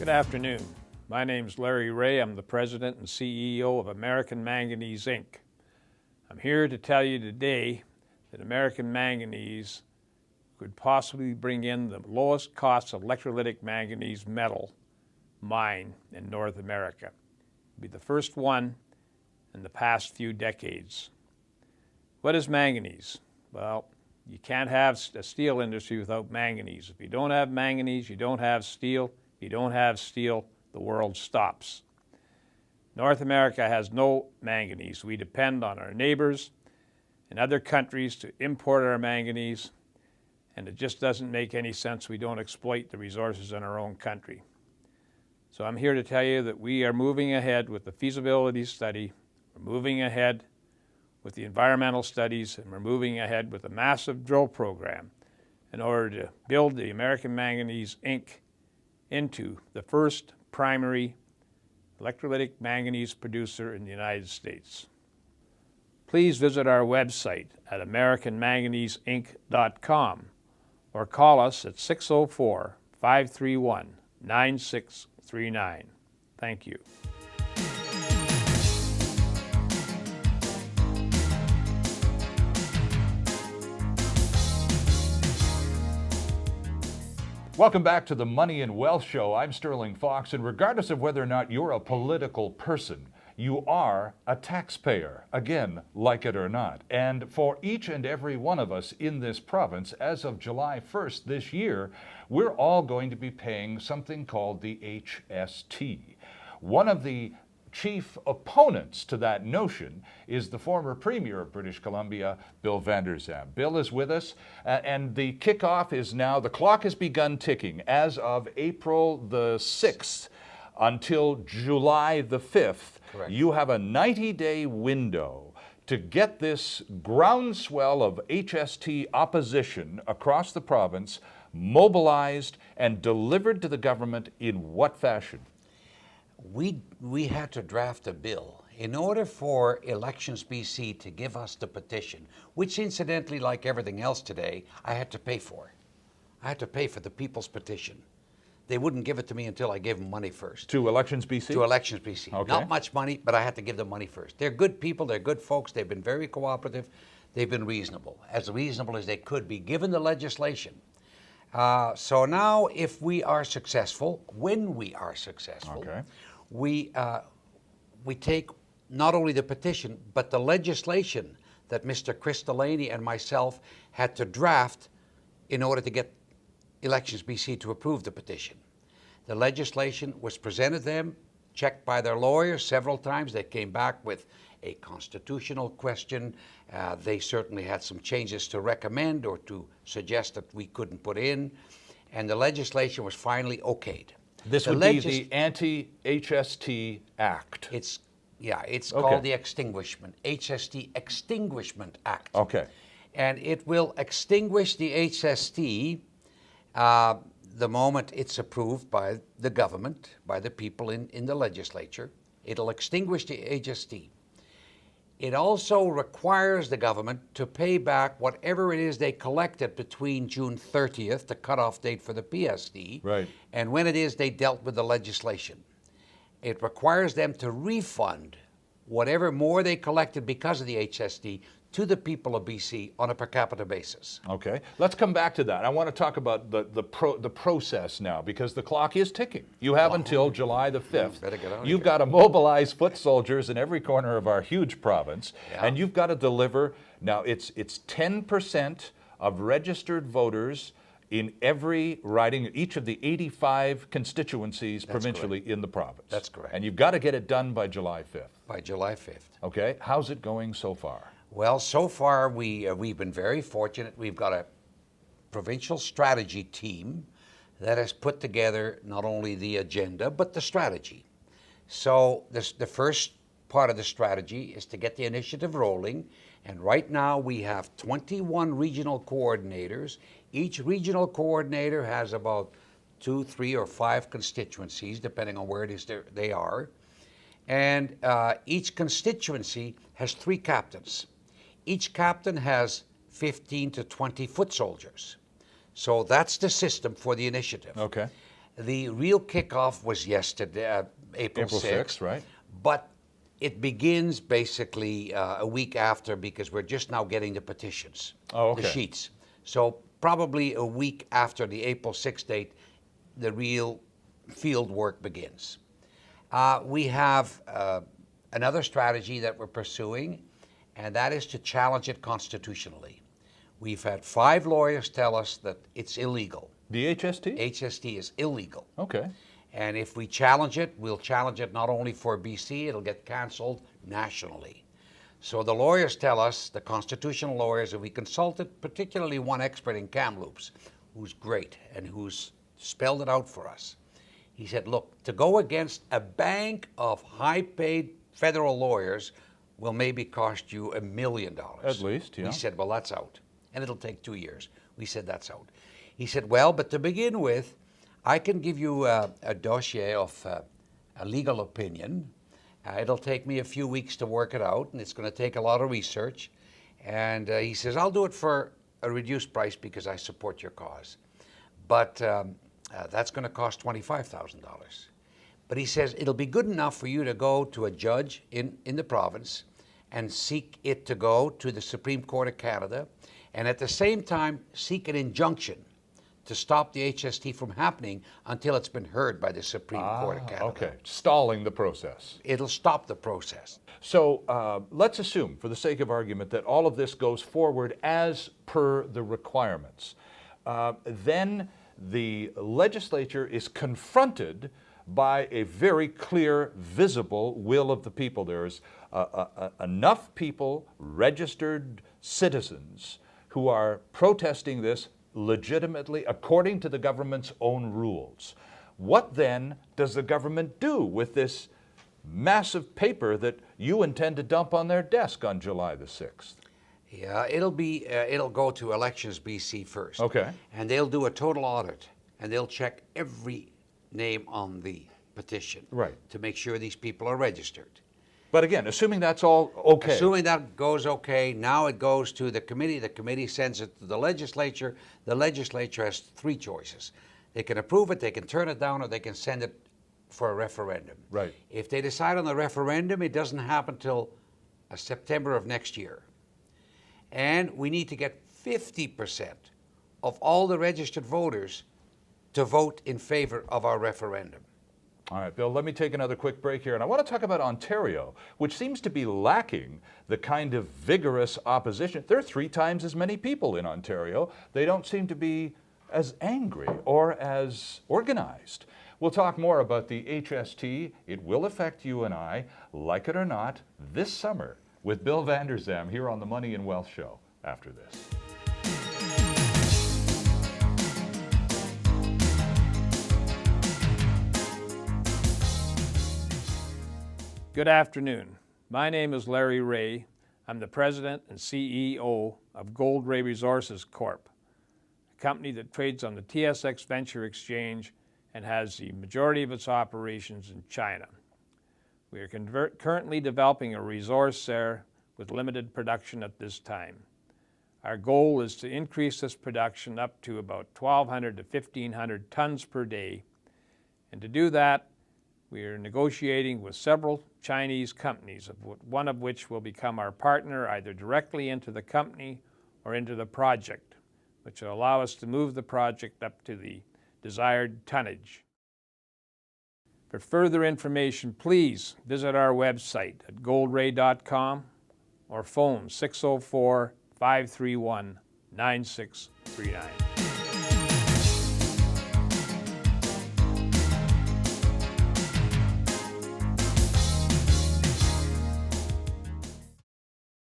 Good afternoon. My name is Larry Ray. I'm the President and CEO of American Manganese Inc. I'm here to tell you today that American Manganese could possibly bring in the lowest cost electrolytic manganese metal mine in North America. It'll be the first one in the past few decades. What is manganese? Well, you can't have a steel industry without manganese. If you don't have manganese, you don't have steel. If you don't have steel, the world stops. North America has no manganese. We depend on our neighbors and other countries to import our manganese, and it just doesn't make any sense we don't exploit the resources in our own country. So I'm here to tell you that we are moving ahead with the feasibility study, we're moving ahead with the environmental studies, and we're moving ahead with a massive drill program in order to build the American Manganese Inc. into the first primary electrolytic manganese producer in the United States. Please visit our website at americanmanganese-inc.com or call us at 604-531-9639. Thank you. Welcome back to the Money and Wealth Show. I'm Sterling Fox, and regardless of whether or not you're a political person, you are a taxpayer, again, like it or not. And for each and every one of us in this province, as of July 1st this year, we're all going to be paying something called the HST. One of the chief opponents to that notion is the former Premier of British Columbia, Bill Vander. Bill is with us, and the kickoff is now, the clock has begun ticking as of April the 6th until July the 5th. Correct. You have a 90-day window to get this groundswell of HST opposition across the province mobilized and delivered to the government in what fashion? We had to draft a bill in order for Elections BC to give us the petition, which incidentally, like everything else today, I had to pay for. I had to pay for the people's petition. They wouldn't give it to me until I gave them money first. To Elections BC? To Elections BC. Okay. Not much money, but I had to give them money first. They're good people, they're good folks, they've been very cooperative, they've been reasonable as they could be given the legislation. So now if we are successful, when we are successful, Okay. we take not only the petition, but the legislation that Mr. Chris Delaney and myself had to draft in order to get Elections BC to approve the petition. The legislation was presented to them, checked by their lawyers several times. They came back with a constitutional question. They certainly had some changes to recommend or to suggest that we couldn't put in, and the legislation was finally okayed. This would be the Anti-HST Act. It's Okay. called the HST Extinguishment Act. Okay. And it will extinguish the HST the moment it's approved by the government, by the people in the legislature. It'll extinguish the HST. It also requires the government to pay back whatever it is they collected between June 30th, the cutoff date for the PSD, Right. and when it is they dealt with the legislation. It requires them to refund whatever more they collected because of the HST to the people of BC on a per capita basis. Okay, let's come back to that. I want to talk about the process now, because the clock is ticking. You have until July the 5th. Better get out of You've here. got to mobilize foot soldiers in every corner of our huge province, Yeah. and you've got to deliver. Now, it's 10% of registered voters in every riding, each of the 85 constituencies provincially in the province. That's correct. And you've got to get it done by July 5th. By July 5th. Okay, how's it going so far? Well, so far we've been very fortunate. We've got a provincial strategy team that has put together not only the agenda, but the strategy. So the first part of the strategy is to get the initiative rolling. And right now we have 21 regional coordinators. Each regional coordinator has about 2, 3, or 5 constituencies, depending on where it is they are. And each constituency has 3 captains. Each captain has 15 to 20 foot soldiers. So that's the system for the initiative. Okay. The real kickoff was yesterday, April 6th. Right? But it begins basically a week after, because we're just now getting the petitions, Oh, okay. the sheets. So probably a week after the April 6th date, the real field work begins. We have another strategy that we're pursuing, and that is to challenge it constitutionally. We've had 5 lawyers tell us that it's illegal. The HST? HST is illegal. Okay. And if we challenge it, we'll challenge it not only for BC, it'll get canceled nationally. So the lawyers tell us, the constitutional lawyers, and we consulted particularly one expert in Kamloops, who's great and who's spelled it out for us. He said, look, to go against a bank of high-paid federal lawyers will maybe cost you $1 million. At least, yeah. We said, well, that's out. And it'll take 2 years. We said, that's out. He said, well, but to begin with, I can give you a dossier of a legal opinion. It'll take me a few weeks to work it out, and it's going to take a lot of research. And he says, I'll do it for a reduced price because I support your cause. But that's going to cost $25,000. But he says, it'll be good enough for you to go to a judge in the province and seek it to go to the Supreme Court of Canada, and at the same time seek an injunction to stop the HST from happening until it's been heard by the Supreme Court of Canada. Okay, stalling the process. It'll stop the process. So let's assume, for the sake of argument, that all of this goes forward as per the requirements. Then the legislature is confronted by a very clear, visible will of the people. There's enough people, registered citizens, who are protesting this legitimately according to the government's own rules. What then does the government do with this massive paper that you intend to dump on their desk on July the 6th? Yeah, it'll go to Elections BC first. Okay. And they'll do a total audit, and they'll check every name on the petition. Right. To make sure these people are registered. But again, assuming that's all okay. Assuming that goes okay, now it goes to the committee sends it to the legislature has 3 choices. They can approve it, they can turn it down, or they can send it for a referendum. Right. If they decide on the referendum, it doesn't happen till September of next year. And we need to get 50% of all the registered voters to vote in favor of our referendum. All right, Bill, let me take another quick break here. And I want to talk about Ontario, which seems to be lacking the kind of vigorous opposition. There are 3 times as many people in Ontario. They don't seem to be as angry or as organized. We'll talk more about the HST. It will affect you and I, like it or not, this summer with Bill Vander here on the Money and Wealth Show after this. Good afternoon. My name is Larry Ray. I'm the President and CEO of Gold Ray Resources Corp., a company that trades on the TSX Venture Exchange and has the majority of its operations in China. We are currently developing a resource there with limited production at this time. Our goal is to increase this production up to about 1,200 to 1,500 tons per day. And to do that, we are negotiating with several Chinese companies, one of which will become our partner either directly into the company or into the project, which will allow us to move the project up to the desired tonnage. For further information, please visit our website at goldray.com or phone 604-531-9639.